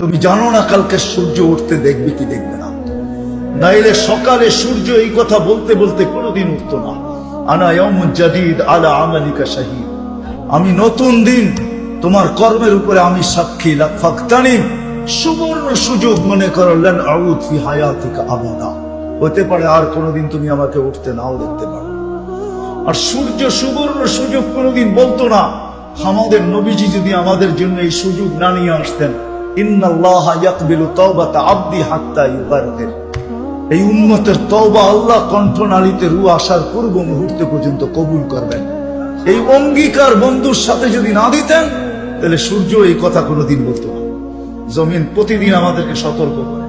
তুমি জানো না কালকে সূর্য উঠতে দেখবে কি দেখবে না। নাইলে সকালে সূর্য এই কথা বলতে বলতে কোনোদিন উঠতো না। আনা ইয়াউমুন জাদীদ আলা আমালিকা শাহীদ, আমি নতুন দিন তোমার কর্মের উপরে আমি সাক্ষী। ফাগতানিম, সুবর্ণ সুযোগ মনে করো। লান আউদ ফি হায়াতিকা আবাদা, হতে পারে আর কোনোদিন তুমি আমাকে উঠতে নাও দেখতে পারো। আর সূর্য সুবর্ণ সুযোগ কোনোদিন বলতো না। আমাদের নবীজি যদি আমাদের জন্য এই সুযোগ না নিয়ে আসতেন, ইন্নাল্লাহা ইয়াকবিলু তাওবাতা আবদি হাত্তা ইউগারগির, এই উম্মতের তওবা আল্লাহ কণ্ঠনালীতে রূহ আসার পূর্ব মুহূর্তে পর্যন্ত কবুল করবেন, এই অঙ্গীকার বন্ধুর সাথে যদি না দিতেন, তাহলে সূর্য এই কথা কোনোদিন বলতো না। জমিন প্রতিদিন আমাদেরকে সতর্ক করে।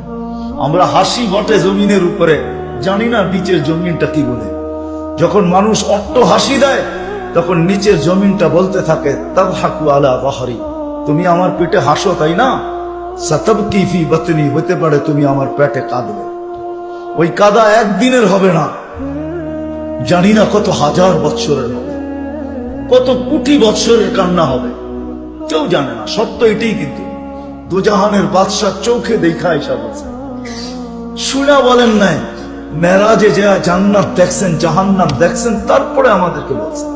আমরা হাসি বটে জমিনের উপরে, জানি না নিচের জমিনটা কি বলে। যখন মানুষ অট্ট হাসি দেয়, তখন নিচের জমিনটা বলতে থাকে, তাদহাকু আলা যাহরি, তুমি আমার পেটে হাসো তাই না? সাতাবকি ফি বাতনি, হতে পারে তুমি আমার পেটে কাঁদবে। ওই কাদা একদিনের হবে না, জানি না কত হাজার বৎসরের হবে, কত কোটি বৎসরের কান্না হবে, কেউ জানে না। সত্য এটাই, কিন্তু দুজাহানের বাদশাহ চোখে দেখা এসব আছে। শুনা বলেন নাই, মেরাজে যা জান্নাত দেখছেন, জাহান্নাম দেখছেন, তারপরে আমাদেরকে বলছেন।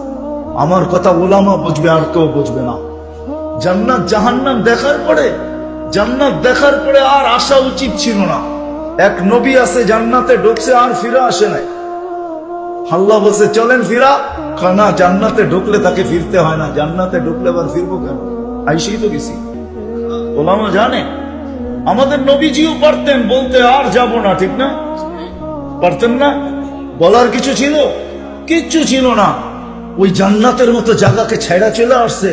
আমার কথা ওলামা বুঝবে, আর কেউ বুঝবে না। জান্নাত জাহান্নাম দেখার পরে, জান্নাত দেখার পরে আর আসা উচিত ছিল না। এক নবী আছে জান্নাতে ঢুকছে, আর ফিরে আসে নাই। আল্লাহ বলছে চলেন ফিরা, না জান্নাতে ঢুকলে তাকে ফিরতে হয় না। জান্নাতে ঢুকলে আবার ফিরবো কেন? আইসেই তো গেছি। ওলামা জানে, আমাদের নবীজিও পারতেন বলতে আর যাব না, ঠিক না? পারতেন না? বলার কিছু ছিল? কিচ্ছু ছিল না। ওই জান্নাতের মতো জায়গাকে ছেড়া চলে আসছে।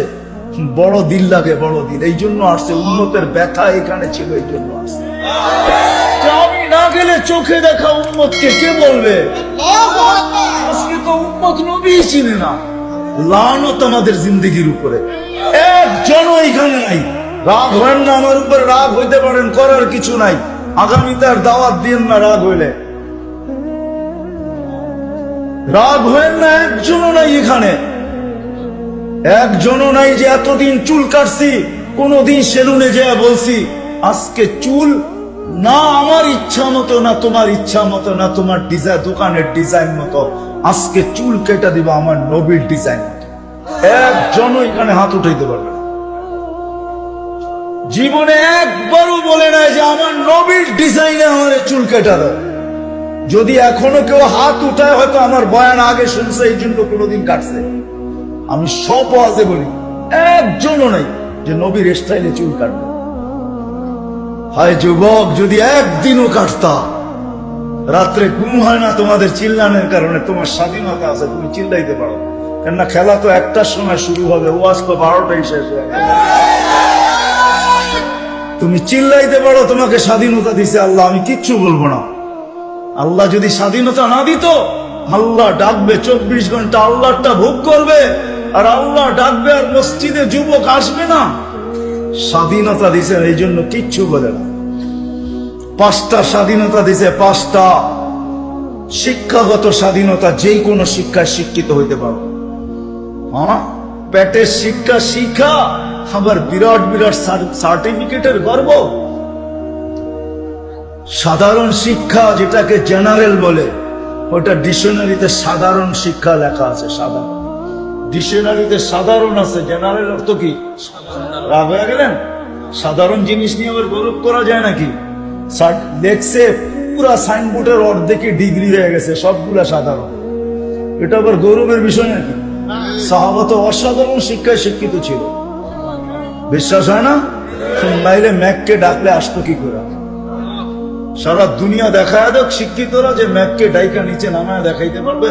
বড় দিল লাগে, বড় দিল, এই জন্য আসছে। উম্মতের ব্যথা এখানে ছিল, এই জন্য আসছে। আমি না গেলে চোখে দেখা উম্মতকে কে বলবে? আজকে তো উম্মত নবী চিনে না। লানত আমাদের জিন্দগির উপরে, একজনও এখানে নাই। রাগ হয় না আমার উপর, রাগ হইতে পারেন, করার কিছু নাই। আগামীতে আর দাওয়াত দিন না রাগ হইলে। রাগ হয় না, একজনও নাই এখানে, একজনও নাই যে এতদিন চুল কাটছি, কোনদিন সেলুনে যেয়ে বলছি আজকে চুল না আমার ইচ্ছা মতো, না তোমার ইচ্ছা মতো, না তোমার ডিজাইন দোকানের ডিজাইন মতো, আজকে চুল কেটে দিবা আমার নবীর ডিজাইন মতো। একজনও এখানে হাত উঠাইতে পারবে না। জীবনে একবারও বলে নাই যে আমার নবীর ডিজাইনে আমার চুল কেটে দাও। যদি এখনো কেউ হাত উঠায়, হয়তো আমার বয়ান আগে শুনছে, এই জন্য কোনোদিন কাটছে। আমি সব ওয়াজে বলি, একজনও নাই যে নবীর স্টাইলে চুল কাটবে। হায় যুবক, যদি একদিনও কাটতা। রাত্রে ঘুম হয় না তোমাদের চিল্লানোর কারণে। তোমার স্বাধীনতা আছে, তুমি চিল্লাইতে পারো, কেননা খেলা তো 1টার সময় শুরু হবে, ওয়াজ তো 12টায় শেষ হয়ে গেছে। তুমি চিল্লাইতে পারো, তোমাকে স্বাধীনতা দিছে আল্লাহ, আমি কিচ্ছু বলবো না। আল্লাহ যদি স্বাধীনতা না দিত, আল্লাহ ডাকবে 24 ঘন্টা, আল্লাহটা ভোগ করবে, আর আল্লাহ ডাকবে আর মসজিদে যুবক আসবে না। স্বাধীনতা দিছে, এই জন্য কিচ্ছু বলে না। 5টা স্বাধীনতা দিছে, 5টা শিক্ষাগত স্বাধীনতা। যেই কোনো শিক্ষায় শিক্ষিত হইতে পারো। হ্যাঁ, পেটের শিক্ষা শিক্ষা, আবার বিরাট বিরাট সার্টিফিকেটের গর্ব। সাধারণ শিক্ষা, যেটাকে জেনারেল বলে, ওটা ডিকশনারিতে সাধারণ শিক্ষা লেখা আছে। সাধারণ ডিকশনারিতে সাধারণ আছে, জেনারেল অর্থ কি? রাগ হয়ে গেলেন? সাধারণ জিনিস নিয়ে আবার গৌরব করা যায় নাকি? লেখছে পুরা সাইনবোর্ডের অর্ধেকে ডিগ্রি হয়ে গেছে, সবগুলা সাধারণ। এটা আবার গৌরবের বিষয় নাকি? সাহাবা তো অসাধারণ শিক্ষায় শিক্ষিত ছিল। বিশ্বাস হয় না? নাইলে ম্যাককে ডাকলে আসতো কি করে? সারা দুনিয়া দেখায় দেখ শিক্ষিতরা যে ম্যাককে ডাইকা নিচে নামায় দেখাইতে পারবে।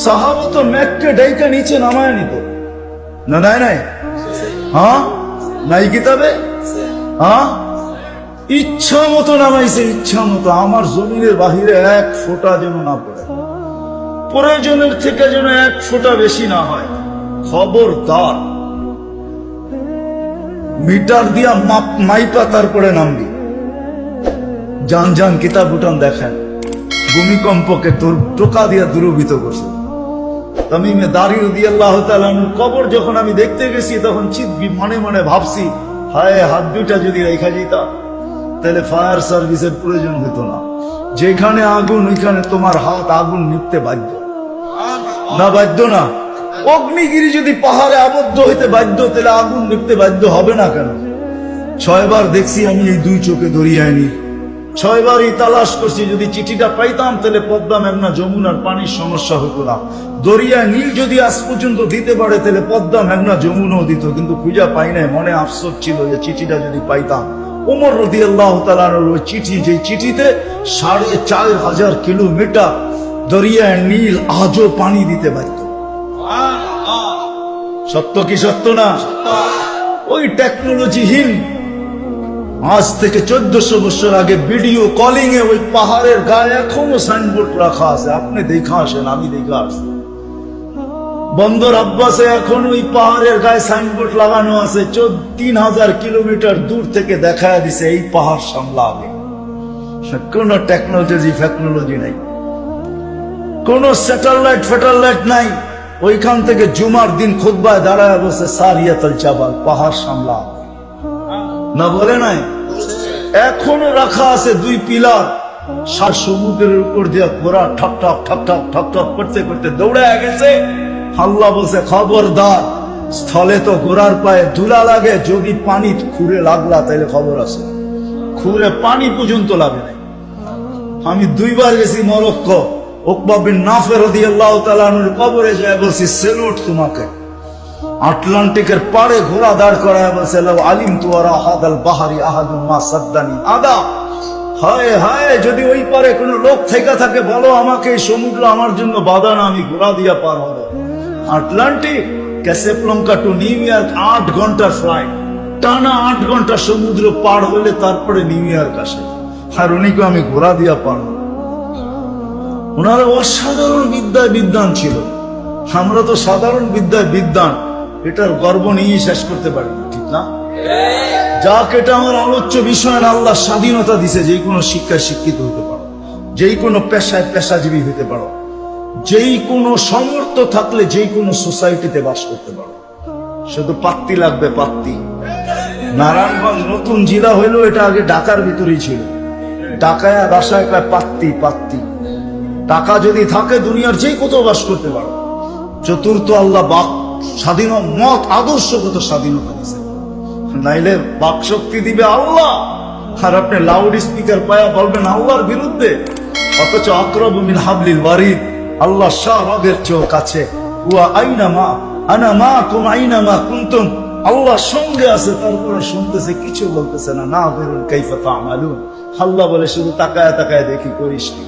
সাহাবা তো ম্যাককে ডাইকা নিচে নামায় নিত না। নাই নাই, হ্যাঁ নাই কিতাবে, হ্যাঁ ইচ্ছা মতো নামাইছে, ইচ্ছা মতো। আমার জমিনের বাহিরে 1 ফোঁটা যেন না পড়ে, প্রয়োজনের থেকে যেন 1 ফোঁটা বেশি না হয়। খবরদার, মিটার দিয়া মাইপা তারপরে নামবি। যান যান কিতাব উঠান দেখেন, ভূমিকম্পকে টোকা দিয়া দূরভূত করছে। তামিমে দারি রাদিয়াল্লাহু তাআলা আনহুর কবর যখন আমি দেখতে গেছি, তখন মনে মনে ভাবছি হায় হাত দুটা যদি রেখা যেতাম তাহলে ফায়ার সার্ভিসের প্রয়োজন হতো না। যেখানে আগুন ওইখানে তোমার হাত আগুন নিপতে বাধ্য না, বাধ্য না? অগ্নিগিরি যদি পাহাড়ে আবদ্ধ হইতে বাধ্য তাহলে আগুন নিপতে বাধ্য হবে না কেন? 6 বার দেখছি আমি এই 2 চোখে দরিয়ায় নীল, 6 বারই তালাশ করছি, যদি চিঠিটা পাইতাম তাহলে পদ্মা মেঘনা যমুনার পানির সমস্যা হতো না। দরিয়ায় নীল যদি আজ পর্যন্ত দিতে পারে তাহলে পদ্মা মেঘনা যমুনাও দিত, কিন্তু খুঁজা পাই নাই। মনে আফসোস ছিল যে চিঠিটা যদি পাইতাম। ওমর রাদিয়াল্লাহু তাআলা ওই চিঠি, যে চিঠিতে 4500 কিলোমিটার দরিয়ায় নীল আজও পানি দিতে পারত। সত্য কি সত্য না? ওই টেকনোলজিহীন আজ থেকে 1400 বছর আগে ভিডিও কলিং এ ওই পাহাড়ের গায়ে এখনো সাইনবোর্ড রাখা আছে। আপনি দেখা আসেন, আমি দেখা আসি। বন্দর আব্বাসে এখন ওই পাহাড়ের গায়ে সাইনবোর্ড লাগানো আছে, 3000 কিলোমিটার দূর থেকে দেখা দিছে এই পাহাড় সামলাবে। কোন টেকনোলজি নাই, কোন স্যাটেলাইট নাই। ওইখান থেকে জুমার দিন খুতবায় দাঁড়ায় বসে সারিয়াতুল জাবাল, পাহাড় সামলা না বলে নাই? এখনো রাখা আছে 2 পিলার, সমুদ্রের উপর দিয়ে ঘোড়া ঠক ঠক ঠক ঠক ঠক ঠক করতে করতে দৌড়ে গেছে। আল্লাহ বলছে খবরদার, স্থলে তো ঘোড়ার পায়ে ধুলা লাগে, যদি পানি খুঁড়ে লাগলা তাইলে খবর আছে। খুঁড়ে পানি পর্যন্ত লাগে নাই। আমি 2 বার গেছি মরক্কো, উকবা বিন নাফে রাদিয়াল্লাহু তাআলা আনহুর কবরে যায় বলছি সেলুট তোমাকে। আটলান্টিকের পাড়ে ঘোড়া দাঁড় করায় বলছে লাউ আলিমতু ওয়ারা হাদাল বাহরি আহাদুন মা সাদ্দানি আদা। হায় হায়, যদি ওই পারে কোনো লোক থেকে থাকে বলো আমাকে, এই সমুদ্র আমার জন্য বাধা না, আমি ঘোড়া দিয়া পার হবো। Atlantic, Casablanca two new York 8 ঘন্টার ফ্লাইট, টানা 8 ঘন্টা সমুদ্র পার হলে তারপরে নিউ ইয়র্ক আসে। আর উনিকে আমি ঘোড়া দিয়া পার হবো। ওনারা অসাধারণ বিদ্যান ছিল। আমরা তো সাধারণ বিদ্যান, এটার গর্ব নিয়ে শেষ করতে পারি না, ঠিক না? যাক, এটা আমার আলোচ্য বিষয় না। আল্লাহ স্বাধীনতা দিছে, যেই কোনো শিক্ষায় শিক্ষিত হতে পারো, যেই কোনো পেশায় পেশাজীবী হতে পারো, যেই কোনো সমর্থ থাকলে যেই কোনো সোসাইটিতে বাস করতে পারো। শুধু পাত্তি লাগবে, পাত্তি। নারায়ণগঞ্জ নতুন জেলা হইলো, এটা আগে ঢাকার ভিতরেই ছিল। ঢাকায় বাসায় পাত্তি পাত্তি। টাকা যদি থাকে দুনিয়ার যেই কোথাও বাস করতে পারো। চতুর্থ, আল্লাহ বাক স্বাধীন মত আদর্শগত স্বাধীনতা দিয়েছে, নাইলে বাক শক্তি দিবে আল্লাহ। আর আপনি লাউড স্পিকার পায়া বলবেন আল্লাহর বিরুদ্ধে, অথচ আকরাবু মিন হাবলিল ওয়ারিদ, আল্লাহ শাহবাগের চেয়েও কাছে। ওয়া আইনামা আনা মাকুম আইনামা কুনতুম, আল্লাহ সঙ্গে আছে, তারপরে শুনতেছে, কিছু বলতেছে না। না বেরুন কাইফা তা'মালুন, আল্লাহ বলে শুধু তাকায় তাকায় দেখি করিস কি।